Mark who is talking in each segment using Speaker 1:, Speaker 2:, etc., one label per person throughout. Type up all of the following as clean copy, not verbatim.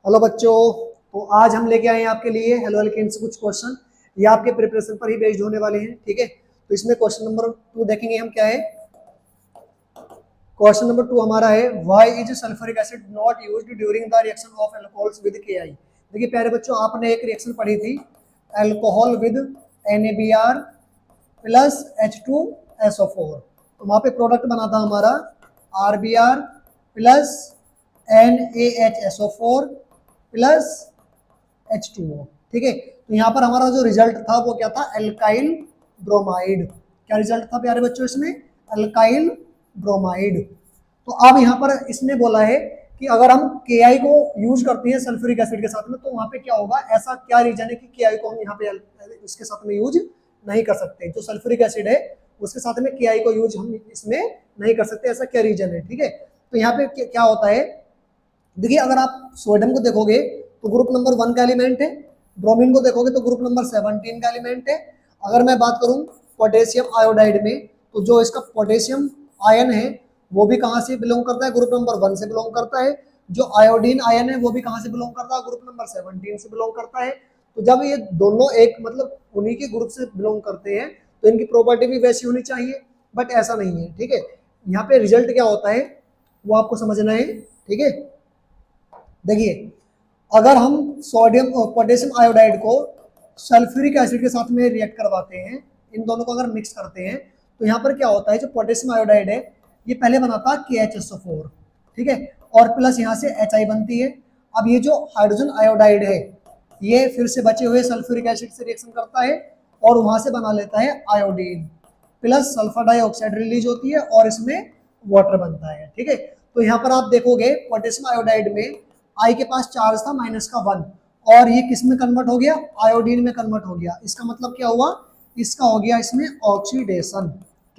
Speaker 1: Hello बच्चों, तो आज हम लेके आए हैं आपके लिए हेलो एल्केन से कुछ क्वेश्चन। ये आपके प्रिपरेशन पर ही बेस्ड होने वाले हैं, ठीक है। तो इसमें क्वेश्चन नंबर 2 देखेंगे हम क्या है। क्वेश्चन नंबर 2 हमारा है why is sulphuric acid not used during the reaction of alcohols with KI। देखिए प्यारे बच्चों, आपने एक रिएक्शन पढ़ी थी alcohol with NaBr plus H2SO4। तो वहाँ पे प्रोडक्ट बना था हमारा RBr plus NaHSO4 plus H2O, ठीक है। तो यहाँ पर हमारा जो रिजल्ट था वो क्या था, एल्काइल ब्रोमाइड। क्या रिजल्ट था प्यारे बच्चों इसमें, एल्काइल ब्रोमाइड। तो अब यहाँ पर इसने बोला है कि अगर हम KI को यूज करते हैं सल्फ्यूरिक एसिड के साथ में तो वहाँ पे क्या होगा, ऐसा क्या रीजन है कि KI को हम यहाँ पे इसके साथ में यूज नहीं कर सकते। जो सल्फ्यूरिक एसिड है उसके साथ में KI को यूज हम इसमें नहीं कर सकते, ऐसा क्या रीजन है, ठीक है। तो यहाँ पे क्या होता है, देखिए अगर आप सोडियम को देखोगे तो ग्रुप नंबर 1 का एलिमेंट है, ब्रोमीन को देखोगे तो ग्रुप नंबर 17 का एलिमेंट है। अगर मैं बात करूं पोटेशियम आयोडाइड में तो जो इसका पोटेशियम आयन है वो भी कहां से बिलोंग करता है, ग्रुप नंबर 1 से बिलोंग करता है। जो आयोडीन आयन है वो भी कहां से बिलोंग करता है, ग्रुप नंबर 17 से बिलोंग करता है। तो जब ये दोनों एक मतलब उन्हीं के ग्रुप से बिलोंग करते हैं तो इनकी प्रॉपर्टी भी वैसी होनी चाहिए, बट ऐसा नहीं है, ठीक है। यहाँ पे रिजल्ट क्या होता है वो आपको समझना है, ठीक है। देखिए अगर हम सोडियम और पोटेशियम आयोडाइड को सल्फ्यूरिक एसिड के साथ में रिएक्ट करवाते हैं, इन दोनों को अगर मिक्स करते हैं तो यहाँ पर क्या होता है, जो पोटेशियम आयोडाइड है ये पहले बनाता है KHSO4, ठीक है, और प्लस यहाँ से HI बनती है। अब ये जो हाइड्रोजन आयोडाइड है ये फिर से बचे हुए सल्फ्यूरिक एसिड से रिएक्शन करता है और वहां से बना लेता है iodine, plus sulphur dioxide release होती है और इसमें वाटर बनता है, ठीक है। तो यहाँ पर आप देखोगे पोटेशियम आयोडाइड में I के पास चार्ज था -1 और ये किस में कन्वर्ट हो गया, आयोडीन में कन्वर्ट हो गया। इसका मतलब क्या हुआ, इसका हो गया इसमें ऑक्सीडेशन।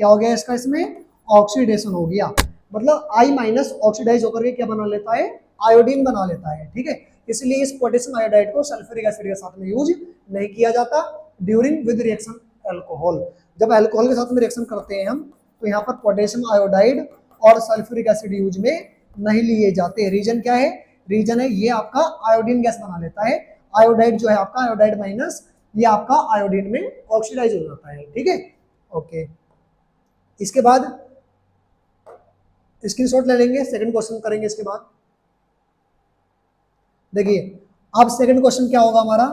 Speaker 1: क्या हो गया इसका, इसमें ऑक्सीडेशन हो गया। मतलब I- ऑक्सीडाइज होकर के क्या बना लेता है, आयोडीन बना लेता है, ठीक है। इसलिए इस पोटेशियम आयोडाइड को सल्फ्यूरिक एसिड के साथ में यूज नहीं किया जाता ड्यूरिंग विद रिएक्शन अल्कोहल। जब अल्कोहल के साथ में रिएक्शन करते हैं हम तो यहाँ पर पोटेशियम आयोडाइड और सल्फ्यूरिक एसिड यूज में नहीं लिए जाते। रीजन क्या है, रीजन है ये आपका आयोडीन गैस बना लेता है। आयोडाइड जो है आपका आयोडाइड माइनस ये आपका आयोडीन में ऑक्सीडाइज हो जाता है, ठीक है। ओके, इसके बाद स्क्रीनशॉट ले लेंगे, सेकंड क्वेश्चन करेंगे इसके बाद। देखिए अब सेकंड क्वेश्चन क्या होगा हमारा,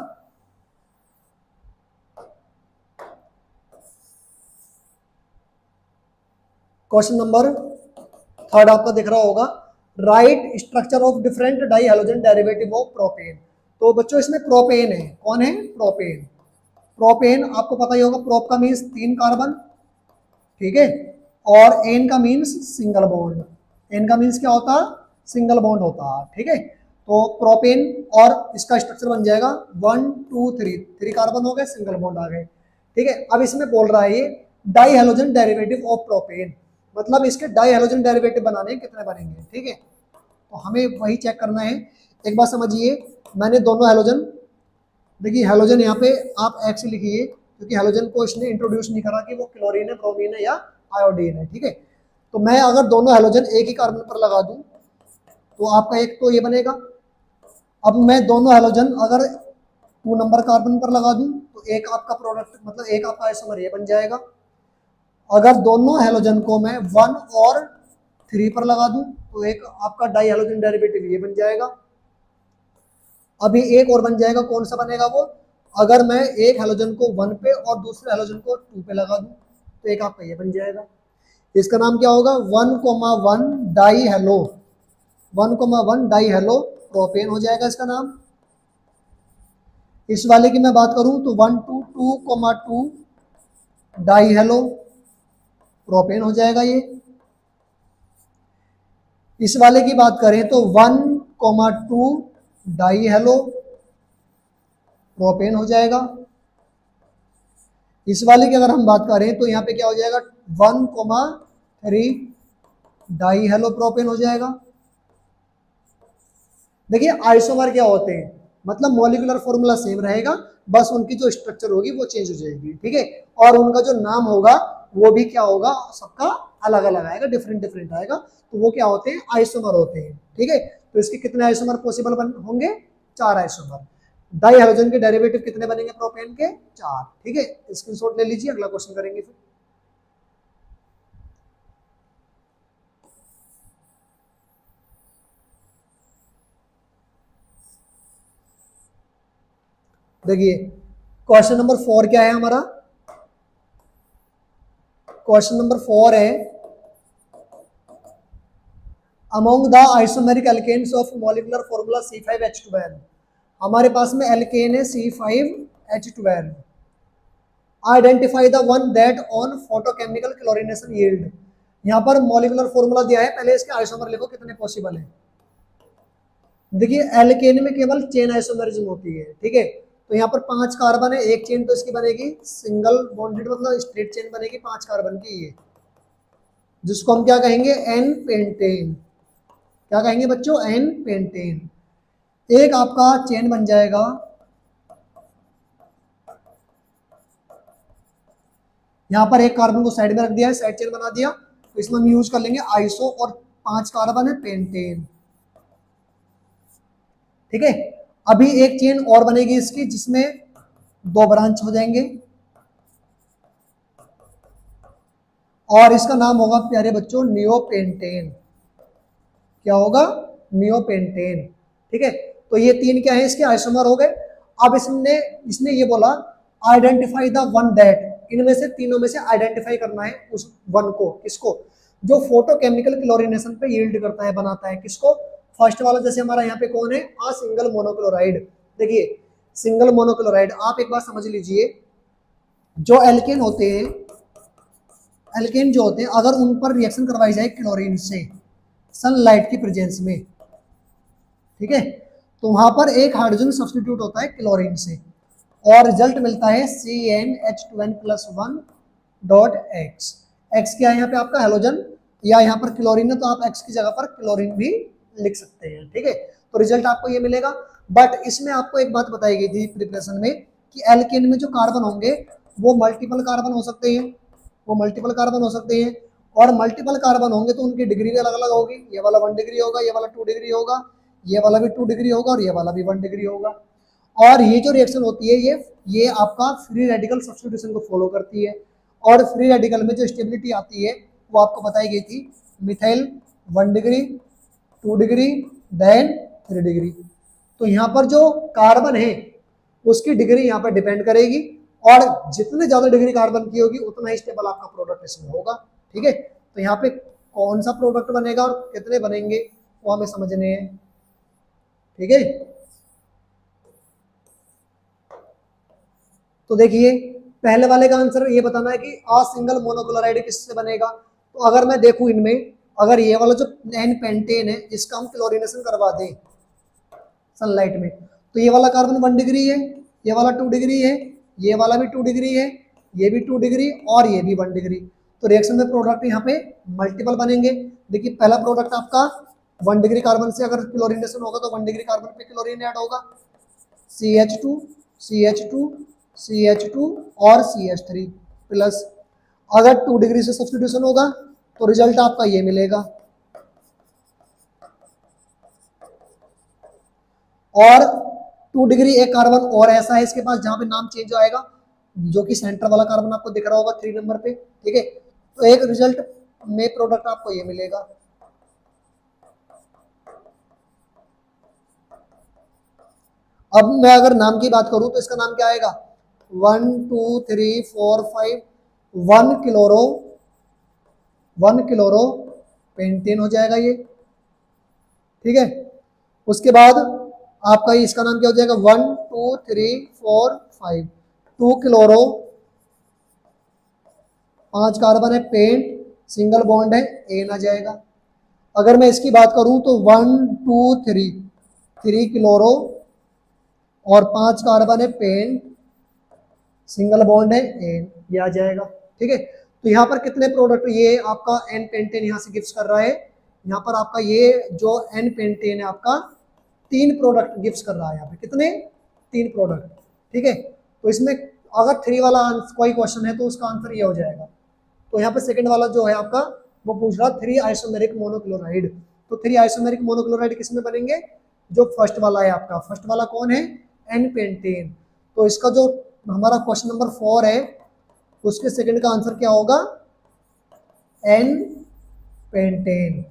Speaker 1: क्वेश्चन नंबर 3 आपका दिख रहा होगा, right structure of different di halogen derivative of propane. तो बच्चों इसमें प्रोपेन है, कौन है, प्रोपेन। प्रोपेन आपको पता ही होगा, प्रोप का मीन्स 3 कार्बन, ठीक है, और एन का मीन्स सिंगल बॉन्ड। एन का मीन्स क्या होता है, सिंगल बॉन्ड होता है, ठीक है। तो प्रोपेन और इसका स्ट्रक्चर बन जाएगा 1 2 3 कार्बन हो गए, सिंगल बॉन्ड आ गए, ठीक है। अब इसमें बोल रहा है ये di halogen derivative of propane, मतलब इसके डाई हैलोजन डेरिवेटिव बनाने कितने बनेंगे, ठीक है। तो हमें वही चेक करना है। एक बात समझिए, मैंने दोनों हैलोजन, देखिए हैलोजन यहाँ पे आप X लिखिए क्योंकि हैलोजन को इसने इंट्रोड्यूस नहीं करा कि वो क्लोरीन है, ब्रोमीन है या आयोडीन है, ठीक है। तो मैं अगर दोनों हैलोजन एक ही कार्बन पर लगा दूं तो आपका एक तो ये बनेगा। अब मैं दोनों हैलोजन अगर 2 नंबर कार्बन पर लगा दूं तो एक आपका प्रोडक्ट मतलब एक आपका आइसोमर ये बन जाएगा। अगर दोनों हैलोजन को मैं 1 और 3 पर लगा दूं तो एक आपका डाई हैलोजन डेरिवेटिव ये बन जाएगा। अभी एक और बन जाएगा, कौन सा बनेगा वो, अगर मैं एक हैलोजन को 1 पे और दूसरे हैलोजन को 2 पे लगा दूं तो एक आपका ये बन जाएगा। इसका नाम क्या होगा, 1,1 die hello, 1,1 die hello propane हो जाएगा इसका नाम। इस वाले की मैं बात करूं तो 1,2 डाई हेलो प्रोपेन हो जाएगा ये। इस वाले की बात करें तो 1,2 डाई हेलो प्रोपेन हो जाएगा। इस वाले की अगर हम बात करें तो यहाँ पे क्या हो जाएगा, 1,3 डाई हेलो प्रोपेन हो जाएगा। देखिए आइसोमर क्या होते हैं, मतलब मॉलिक्यूलर फॉर्मूला सेम रहेगा, बस उनकी जो स्ट्रक्चर होगी वो चेंज हो जाएगी, ठीक है। और उनका जो नाम होगा वो भी क्या होगा, सबका अलग अलग आएगा, डिफरेंट डिफरेंट आएगा। तो वो क्या होते हैं, आइसोमर होते हैं, ठीक है। तो इसके कितने आइसोमर पॉसिबल होंगे? 4 आइसोमर। डाई हैलोजन के डेरिवेटिव कितने बनेंगे प्रोपेन के? 4। ठीक है, स्क्रीनशॉट ले लीजिए, अगला क्वेश्चन करेंगे फिर। देखिए क्वेश्चन नंबर 4 क्या है हमारा? क्वेश्चन नंबर 4 है among the isomeric alkanes of molecular formula C5H12। हमारे पास में एल्केन है C5H12। Identify the one that on photochemical chlorination yield. यहाँ पर मॉलिक्यूलर फॉर्मूला दिया है, पहले इसके आइसोमर लिखो कितने पॉसिबल है। देखिए एल्केन में केवल चेन आइसोमरिज्म होती है, ठीक है। तो यहाँ पर 5 कार्बन है, एक चेन तो इसकी बनेगी सिंगल बॉन्डेड, मतलब स्ट्रेट चेन बनेगी 5 कार्बन की, ये जिसको हम क्या कहेंगे? N pentane. क्या कहेंगे बच्चों? N pentane. एक आपका चेन बन जाएगा यहाँ पर, एक कार्बन को साइड में रख दिया है, साइड चेन बना दिया, तो इसमें हम यूज कर लेंगे आइसो, और 5 कार्बन है पेंटेन, ठीक है। अभी एक चेन और बनेगी इसकी, जिसमें 2 ब्रांच हो जाएंगे, और इसका नाम होगा प्यारे बच्चों नियोपेंटेन। क्या होगा? नियोपेंटेन, ठीक है। तो ये 3 क्या है? इसके आइसोमर हो गए। अब इसने ये बोला आइडेंटिफाई द वन दैट, इनमें से तीनों में से आइडेंटिफाई करना है उस वन को। किसको? जो फोटोकेमिकल क्लोरीनेशन पे यील्ड करता है, बनाता है। किसको? फर्स्ट वाला, जैसे हमारा यहाँ पे कौन है? Single monochloride. देखिए सिंगल मोनोक्लोराइड, आप एक बार समझ लीजिए, जो एल्केन होते हैं, एल्केन जो होते हैं, अगर उन पर रिएक्शन करवाई जाए क्लोरीन से सनलाइट की प्रेजेंस में, ठीक है, तो वहां पर एक हाइड्रोजन सब्स्टिट्यूट होता है क्लोरीन से, और रिजल्ट मिलता है CnH2n+1 डॉट एक्स। एक्स क्या है यहाँ पे? आपका हेलोजन, या यहाँ पर क्लोरीन है तो आप एक्स की जगह पर क्लोरीन भी लिख सकते हैं, ठीक है। तो रिजल्ट आपको ये मिलेगा। बट इसमें आपको एक बात बताई गई थी प्रिपरेशन में कि एल्केन में जो कार्बन होंगे वो मल्टीपल कार्बन हो सकते हैं, वो मल्टीपल कार्बन हो सकते हैं, और मल्टीपल कार्बन होंगे तो उनकी डिग्री भी अलग अलग होगी। ये वाला 1 डिग्री होगा, ये वाला 2 डिग्री होगा, ये वाला भी 2 डिग्री होगा, और ये वाला भी 1 डिग्री होगा। और ये जो रिएक्शन होती है ये आपका फ्री रेडिकल सब्स्टिट्यूशन को फॉलो करती है, और फ्री रेडिकल में जो स्टेबिलिटी आती है वो आपको बताई गई थी। Methyl 1 degree, 2 degree, then 3 degree. तो यहाँ पर जो कार्बन है उसकी डिग्री यहाँ पर डिपेंड करेगी, और जितने ज्यादा डिग्री कार्बन की होगी उतना ही स्टेबल आपका प्रोडक्ट इसमें होगा, ठीक है। तो यहाँ पे कौन सा प्रोडक्ट बनेगा और कितने बनेंगे वो हमें समझने हैं, ठीक है। तो देखिए पहले वाले का आंसर ये बताना है कि सिंगल मोनोक्लोराइड किससे बनेगा। तो अगर मैं देखूं इनमें, अगर ये वाला जो एन पेंटेन है इसका हम क्लोरीनेशन करवा दें सनलाइट में, तो ये वाला कार्बन 1 डिग्री है, ये वाला 2 डिग्री है, ये वाला भी 2 डिग्री है, ये भी 2 डिग्री, और ये भी 1 डिग्री। तो रिएक्शन में प्रोडक्ट यहाँ पे मल्टीपल बनेंगे। देखिए पहला प्रोडक्ट आपका 1 डिग्री कार्बन से अगर क्लोरीनेशन होगा तो 1 डिग्री कार्बन पे क्लोरीन ऐड होगा, CH2 CH2 CH2 और CH3 प्लस। अगर 2 डिग्री से सब्स्टिट्यूशन होगा तो रिजल्ट आपका ये मिलेगा, और 2 डिग्री एक कार्बन और ऐसा है इसके पास जहां पे नाम चेंज आएगा, जो कि सेंटर वाला कार्बन आपको दिख रहा होगा 3 नंबर पे, ठीक है। तो एक रिजल्ट में प्रोडक्ट आपको ये मिलेगा। अब मैं अगर नाम की बात करूं तो इसका नाम क्या आएगा? 1 2 3 4 5 1 क्लोरो पेंटेन हो जाएगा ये, ठीक है। उसके बाद आपका इसका नाम क्या हो जाएगा? 1 2 3 4 5 2 क्लोरो, 5 कार्बन है, पेंट, सिंगल बॉन्ड है, एन आ जाएगा। अगर मैं इसकी बात करूं तो 1 2 3 क्लोरो और 5 कार्बन है, पेंट, सिंगल बॉन्ड है, एन, ये आ जाएगा, ठीक है। तो यहाँ पर कितने प्रोडक्ट ये आपका एन पेंटेन यहाँ से गिफ्ट कर रहा है, यहाँ पर आपका ये जो एन पेंटेन है आपका 3 प्रोडक्ट गिफ्ट कर रहा है यहाँ पे। कितने? 3 प्रोडक्ट, ठीक है। तो इसमें अगर 3 वाला कोई क्वेश्चन है तो उसका आंसर ये हो जाएगा। तो यहाँ पे सेकंड वाला जो है आपका वो पूछ रहा 3 आइसोमेरिक मोनोक्लोराइड, तो 3 आइसोमेरिक मोनोक्लोराइड किस में बनेंगे, जो फर्स्ट वाला है आपका, फर्स्ट वाला कौन है, एन पेंटेन। तो इसका जो हमारा क्वेश्चन नंबर 4 है उसके सेकंड का आंसर क्या होगा, एन पेंटेन।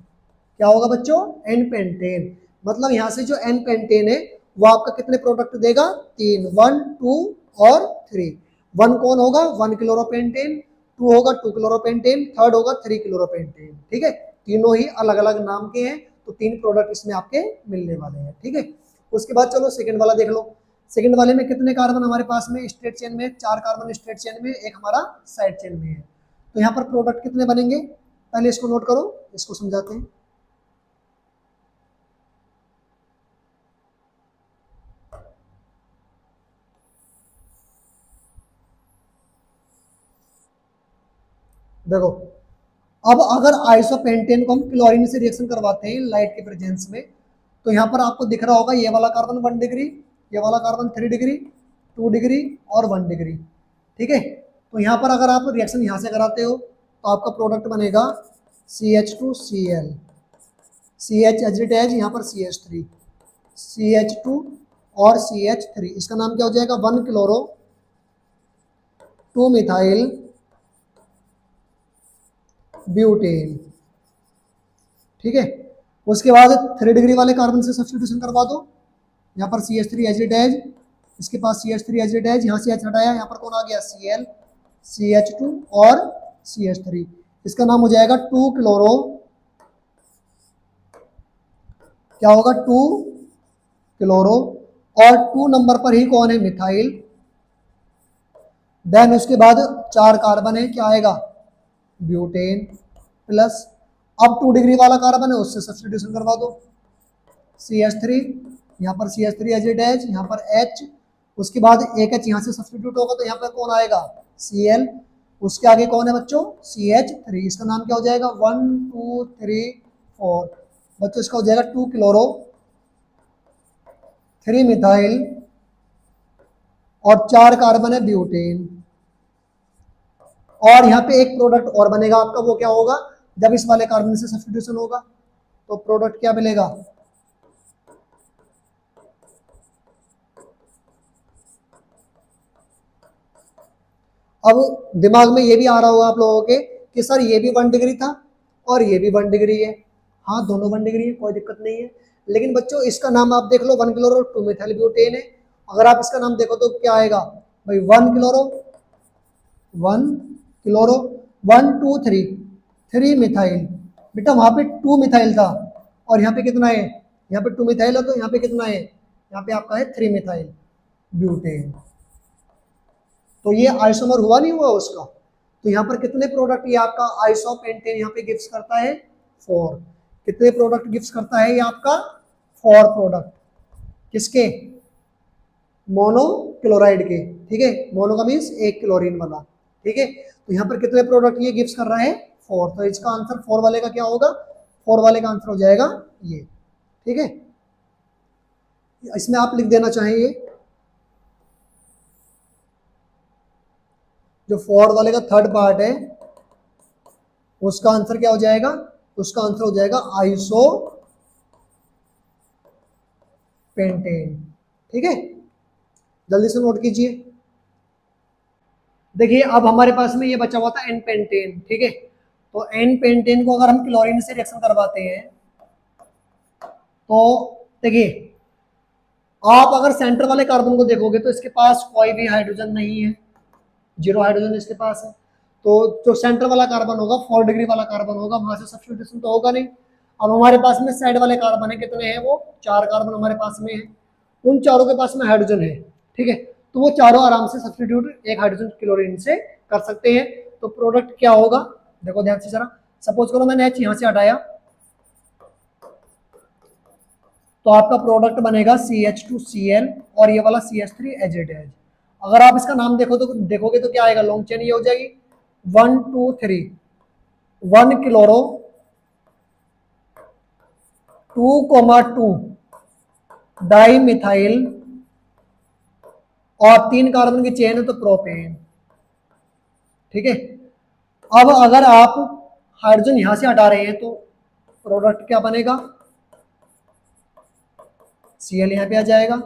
Speaker 1: क्या होगा बच्चों, एन पेंटेन। मतलब यहां से जो एन पेंटेन है वो आपका कितने प्रोडक्ट देगा, 3, 1, 2 और 3। 1 कौन होगा, 1 क्लोरोपेंटेन, 2 होगा 2 क्लोरोपेंटेन, थर्ड होगा 3 क्लोरोपेंटेन। ठीक है, तीनों ही अलग अलग नाम के हैं, तो 3 प्रोडक्ट इसमें आपके मिलने वाले हैं। ठीक है, उसके बाद चलो सेकंड वाला देख लो। सेकंड वाले में कितने कार्बन हमारे पास में स्ट्रेट चेन में, 4 कार्बन स्ट्रेट चेन में, एक हमारा साइड चेन में है। तो यहाँ पर प्रोडक्ट कितने बनेंगे, पहले इसको नोट करो, इसको समझाते हैं। देखो, अब अगर आइसोपेंटेन को हम क्लोरीन से रिएक्शन करवाते हैं लाइट के प्रेजेंस में, तो यहाँ पर आपको दिख रहा होगा ये वाला कार्बन 1 डिग्री, ये वाला कार्बन 3 डिग्री, 2 डिग्री और 1 डिग्री। ठीक है, तो यहाँ पर अगर आप रिएक्शन यहाँ से कराते हो तो आपका प्रोडक्ट बनेगा CH2Cl, CH एजिटेज, यहाँ पर CH3, CH2 और CH3। इसका नाम क्या हो जाएगा, 1 क्लोरो 2 मिथाइल ब्यूटेन। ठीक है, उसके बाद 3 डिग्री वाले कार्बन से सब्स्टिट्यूशन करवा दो, यहाँ पर CH3 एजिटेज, इसके पास CH3 एजिटेज, यहाँ से H हटाया, यहाँ पर कौन आ गया, Cl, CH2 और CH3। इसका नाम हो जाएगा 2 क्लोरो, क्या होगा, 2 क्लोरो, और 2 नंबर पर ही कौन है, मिथाइल। देन उसके बाद 4 कार्बन है, क्या आएगा, ब्यूटेन प्लस, अब 2 डिग्री वाला कार्बन है उससे सब्स्टिट्यूशन करवा दो, CH3, यहाँ पर CH3 एजिटेज, यहाँ पर H, उसके बाद एक H यहाँ से सब्स्टिट्यूट होगा तो यहाँ पर कौन आएगा, Cl, उसके आगे कौन है बच्चों, CH3। इसका नाम क्या हो जाएगा, 1 2 3 4 बच्चों, इसका हो जाएगा 2 क्लोरो 3 मिथाइल और 4 कार्बन है ब्यूटेन। और यहाँ पे एक प्रोडक्ट और बनेगा आपका, वो क्या होगा, जब इस वाले कार्बन से सब्स्टिट्यूशन होगा तो प्रोडक्ट क्या मिलेगा, अब दिमाग में ये भी आ रहा होगा आप लोगों के कि सर ये भी 1 डिग्री था और ये भी 1 डिग्री है। हाँ, दोनों 1 डिग्री है, कोई दिक्कत नहीं है, लेकिन बच्चों इसका नाम आप देख लो, 1 क्लोरो 2 मिथाइल ब्यूटेन है। अगर आप इसका नाम देखो तो क्या आएगा भाई, 1 क्लोरो 1 क्लोरो 1 2 3 3 मिथाइल। बेटा वहां पे 2 मिथाइल था और यहाँ पे कितना है, यहाँ पे 2 मिथाइल है, तो यहाँ पे कितना है, यहाँ पे आपका है 3 मिथाइल ब्यूटेन। तो ये आइसोमर हुआ नहीं हुआ उसका। तो यहाँ पर कितने प्रोडक्ट ये आपका आइसोपेंटेन यहाँ पे गिफ्ट करता है, 4। कितने प्रोडक्ट गिफ्ट करता है ये आपका, 4 प्रोडक्ट। किसके, मोनोक्लोराइड के। ठीक है, मोनो का मीन्स एक क्लोरीन वाला। ठीक है, तो यहाँ पर कितने प्रोडक्ट ये गिफ्ट कर रहा है, 4। तो इसका आंसर 4 वाले का क्या होगा, 4 वाले का आंसर हो जाएगा ये। ठीक है, इसमें आप लिख देना चाहिए जो 4 वाले का थर्ड पार्ट है उसका आंसर क्या हो जाएगा, उसका आंसर हो जाएगा आइसो पेंटेन। ठीक है, जल्दी से नोट कीजिए। देखिए अब हमारे पास में ये बचा हुआ था एन पेंटेन। ठीक है, तो एन पेंटेन को अगर हम क्लोरीन से रिएक्शन करवाते हैं तो देखिए, आप अगर सेंटर वाले कार्बन को देखोगे तो इसके पास कोई भी हाइड्रोजन नहीं है, 0 हाइड्रोजन इसके पास है। तो जो सेंटर वाला कार्बन होगा 4 डिग्री वाला कार्बन होगा, वहां से सब्स्टिट्यूशन तो होगा नहीं। अब हमारे पास में साइड वाले कार्बन है, कितने हैं, वो 4 कार्बन हमारे पास में है, उन चारों के पास में हाइड्रोजन है। ठीक है, तो वो चारों आराम से सब्स्टिट्यूट एक हाइड्रोजन क्लोरीन से कर सकते हैं। तो प्रोडक्ट क्या होगा, देखो ध्यान से जरा, सपोज करो मैंने H यहाँ से हटाया तो आपका प्रोडक्ट बनेगा CH2Cl और ये वाला CH3 एजिटेज। अगर आप इसका नाम देखोगे तो क्या आएगा, लॉन्ग चेन ये हो जाएगी 1 2 3 1 क्लोरो 2,2 डाई मिथाइल और 3 कार्बन की चेन है तो प्रोपेन। ठीक है, अब अगर आप हाइड्रोजन यहां से हटा रहे हैं तो प्रोडक्ट क्या बनेगा, Cl यहाँ पे आ जाएगा।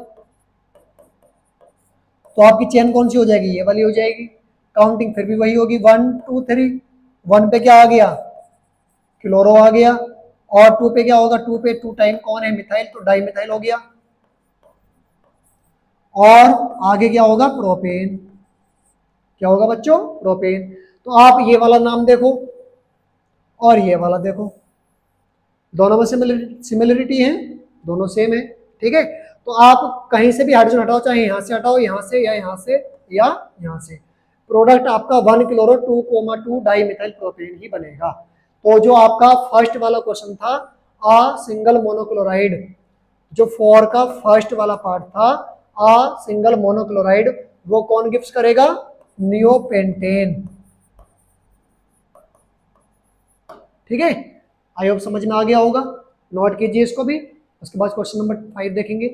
Speaker 1: तो आपकी चेन कौन सी हो जाएगी, ये वाली हो जाएगी। काउंटिंग फिर भी वही होगी, 1 2 3। 1 पे क्या आ गया, क्लोरो आ गया, और 2 पे क्या होगा, 2 पे 2 टाइम कौन है, मिथाइल, तो डाई मिथाइल हो गया। और आगे क्या होगा, प्रोपेन। क्या होगा बच्चों, प्रोपेन। तो आप ये वाला नाम देखो और ये वाला देखो, दोनों में सिमिलरिटी है, दोनों सेम है। ठीक है, तो आप कहीं से भी हाइड्रोजन हटाओ, चाहे यहां से हटाओ, यहां से या यहां से या यहां से, प्रोडक्ट आपका 1 क्लोरो 2,2 डाई मिथाइल प्रोपेन ही बनेगा। तो जो आपका फर्स्ट वाला क्वेश्चन था, अ सिंगल मोनोक्लोराइड, जो 4 का फर्स्ट वाला पार्ट था, अ सिंगल मोनोक्लोराइड, वो कौन गिफ्ट करेगा, नियोपेंटेन। ठीक है, आई होप समझ में आ गया होगा, नोट कीजिए इसको भी। उसके बाद क्वेश्चन नंबर 5 देखेंगे।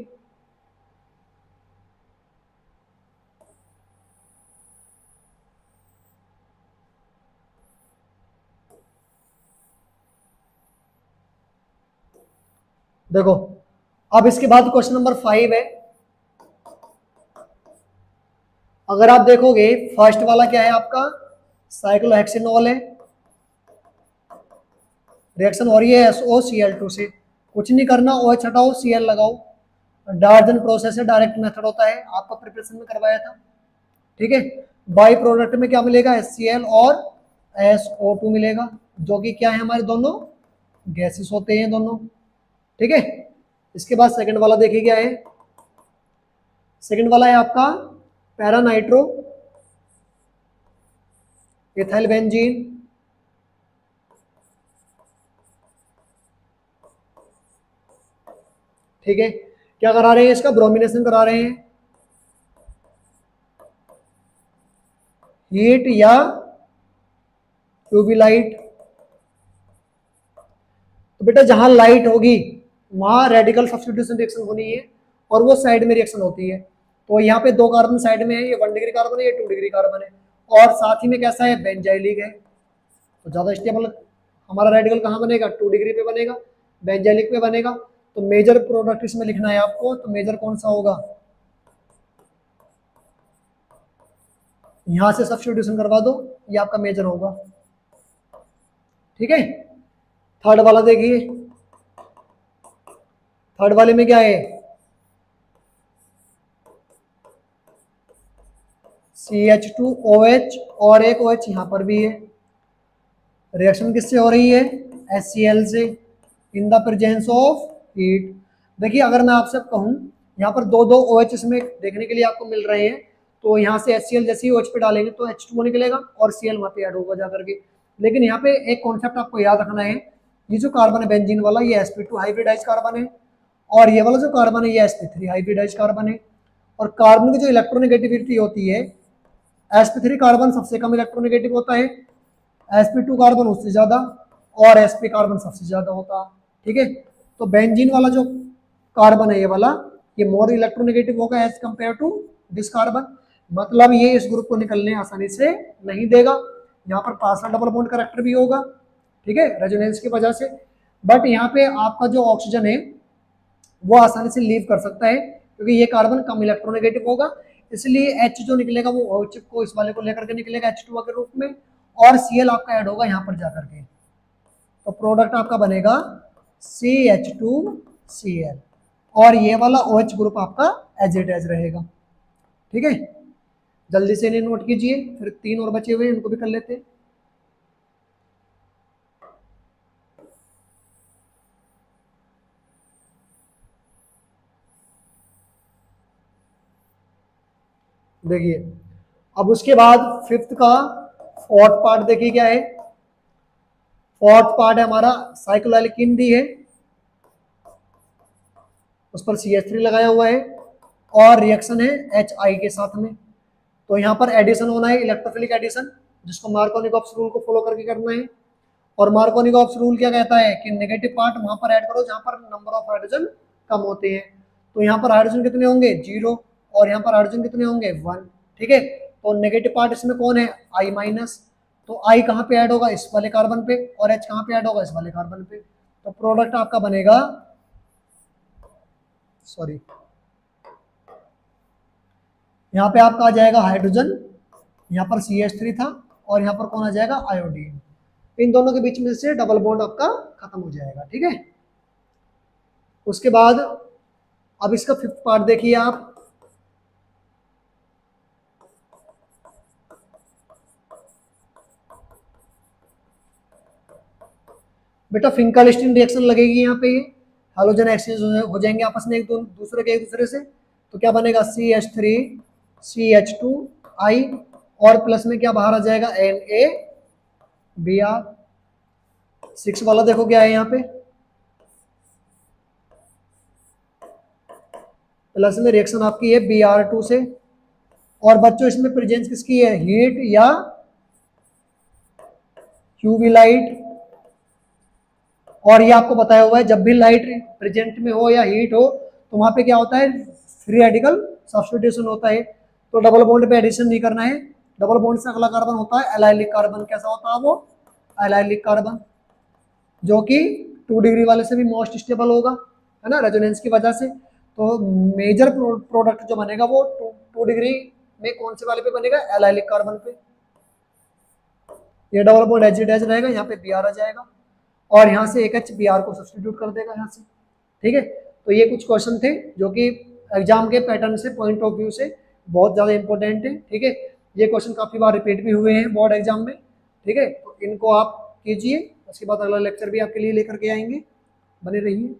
Speaker 1: देखो, अब इसके बाद क्वेश्चन नंबर 5 है। अगर आप देखोगे फर्स्ट वाला क्या है आपका, साइक्लोहेक्सिनॉल है, रिएक्शन हो रही है SOCl2 से, कुछ नहीं करना, OH हटाओ, Cl लगाओ, डार्जन प्रोसेस है, डायरेक्ट मेथड होता है, आपका प्रिपरेशन में करवाया था। ठीक है, बाई प्रोडक्ट में क्या मिलेगा, HCl और SO2 मिलेगा, जो कि क्या है, हमारे दोनों गैसेस होते हैं दोनों। ठीक है, इसके बाद सेकंड वाला देखिए क्या है, सेकंड वाला है आपका पैरानाइट्रो इथाइल बेंजीन। ठीक है, क्या करा रहे हैं, इसका ब्रोमिनेशन करा रहे हैं, हीट या यूवी लाइट। तो बेटा जहां लाइट होगी वहां रेडिकल सब्स्टिट्यूशन रिएक्शन होनी है, और वो साइड में रिएक्शन होती है। तो यहाँ पे 2 कार्बन साइड में है, ये 1 डिग्री कार्बन है, ये 2 डिग्री कार्बन है, और साथ ही में कैसा है, बेंजाइलिक है। तो ज्यादा स्टेबल हमारा रेडिकल कहाँ बनेगा, 2 डिग्री पे बनेगा, बेंजाइलिक पे बनेगा। तो मेजर प्रोडक्ट इसमें लिखना है आपको, तो मेजर कौन सा होगा, यहां से सब्स्टिट्यूशन करवा दो, ये आपका मेजर होगा। ठीक है, थर्ड वाला देखिए, थर्ड वाले में क्या है, CH2OH और एक OH यहां पर भी है, रिएक्शन किससे हो रही है, HCl से, in the presence of heat. देखिए अगर मैं आपसे कहूं, यहाँ पर 2 OH इसमें देखने के लिए आपको मिल रहे हैं, तो यहाँ से HCl जैसे ही OH पे डालेंगे तो H2O निकलेगा और Cl वहां पे ऐड होगा जाकर के। लेकिन यहाँ पे एक कॉन्सेप्ट आपको याद रखना है, ये जो कार्बन है बेंजीन वाला, ये sp2 हाइब्रिडाइज कार्बन है, और ये वाला जो कार्बन है ये sp3 हाइब्रिडाइज कार्बन है। और कार्बन की जो इलेक्ट्रोनेगेटिविटी होती है, sp3 कार्बन सबसे कम इलेक्ट्रोनेगेटिव होता है, sp2 कार्बन उससे ज्यादा, और sp कार्बन सबसे ज्यादा होता है। ठीक है, तो बेंजीन वाला जो कार्बन है ये वाला, ये मोर इलेक्ट्रोनेगेटिव होगा as compare to this carbon, मतलब ये इस ग्रुप को निकलने आसानी से नहीं देगा। यहाँ पर पार्शियल डबल बॉन्ड कैरेक्टर भी होगा, ठीक है, रेजोनेंस की वजह से। बट यहाँ पे आपका जो ऑक्सीजन है वो आसानी से लीव कर सकता है, क्योंकि ये कार्बन कम इलेक्ट्रोनेगेटिव होगा, इसलिए H जो निकलेगा वो OH को इस वाले को लेकर के निकलेगा H2O के रूप में, और Cl आपका ऐड होगा यहाँ पर जाकर के। तो प्रोडक्ट आपका बनेगा CH2Cl, और ये वाला OH ग्रुप आपका एज इट एज रहेगा। ठीक है, जल्दी से इन्हें नोट कीजिए, फिर 3 और बचे हुए इनको भी कर लेते हैं। देखिए, अब उसके बाद फिफ्थ का फोर्थ पार्ट देखिए क्या है, फोर्थ पार्ट है हमारा साइक्लोएल्कीन दी है, उस पर CH3 लगाया हुआ है, और रिएक्शन है HI के साथ में। तो यहाँ पर एडिशन होना है, इलेक्ट्रोफिलिक एडिशन, जिसको मार्कोनिकॉप्स रूल को फॉलो करके करना है। और मार्कोनिकॉप्स रूल क्या कहता है कि नेगेटिव पार्ट वहां पर ऐड करो जहां पर नंबर ऑफ हाइड्रोजन कम होते हैं। तो यहाँ पर हाइड्रोजन कितने होंगे, 0, और यहाँ पर हाइड्रोजन कितने होंगे, 1। ठीक है, तो नेगेटिव पार्ट इसमें कौन है, I-। तो I कहाँ पे ऐड होगा, इस वाले कार्बन पे, और H कहाँ पे ऐड होगा, इस वाले कार्बन पे। तो प्रोडक्ट आपका बनेगा, सॉरी, यहाँ पे आपका आ जाएगा हाइड्रोजन, यहाँ पर CH3 था और यहाँ पर कौन आ जाएगा, आयोडीन। इन दोनों के बीच में से डबल बॉन्ड आपका खत्म हो जाएगा। ठीक है, उसके बाद अब इसका फिफ्थ पार्ट देखिए आप। बेटा फिंकलस्टीन रिएक्शन लगेगी यहाँ पे, ये हाइड्रोजन एक्सचेंज हो जाएंगे आपस में एक दूसरे के, एक दूसरे से। तो क्या बनेगा, CH3 CH2I और प्लस में क्या बाहर आ जाएगा, NaBr। 6 वाला देखो क्या है यहाँ पे, प्लस में रिएक्शन आपकी है Br2 से। और बच्चों इसमें प्रेजेंस किसकी है, हीट या यूवी लाइट। और ये आपको बताया हुआ है जब भी लाइट प्रेजेंट में हो या हीट हो तो वहां पे क्या होता है, फ्री रेडिकल सब्स्टिट्यूशन होता है। तो डबल बॉन्ड पे एडिशन नहीं करना है। डबल बॉन्ड से अगला कार्बन होता है एलाइलिक कार्बन। कैसा होता है वो, एलाइलिक कार्बन, जो कि 2 डिग्री वाले से भी मोस्ट स्टेबल होगा, है ना, रेजोनेंस की वजह से। तो मेजर प्रोडक्ट जो बनेगा वो 2 डिग्री में कौन से वाले पे बनेगा, एलाइलिक कार्बन पे। ये डबल बॉन्ड एच रहेगा, यहाँ पे Br आ जाएगा और यहाँ से एक Br को सब्स्टिट्यूट कर देगा यहाँ से। ठीक है, तो ये कुछ क्वेश्चन थे जो कि एग्जाम के पैटर्न से, पॉइंट ऑफ व्यू से बहुत ज़्यादा इंपॉर्टेंट है। ठीक है, ये क्वेश्चन काफ़ी बार रिपीट भी हुए हैं बोर्ड एग्जाम में। ठीक है, तो इनको आप कीजिए, उसके बाद अगला लेक्चर भी आपके लिए लेकर के आएंगे, बने रहिए।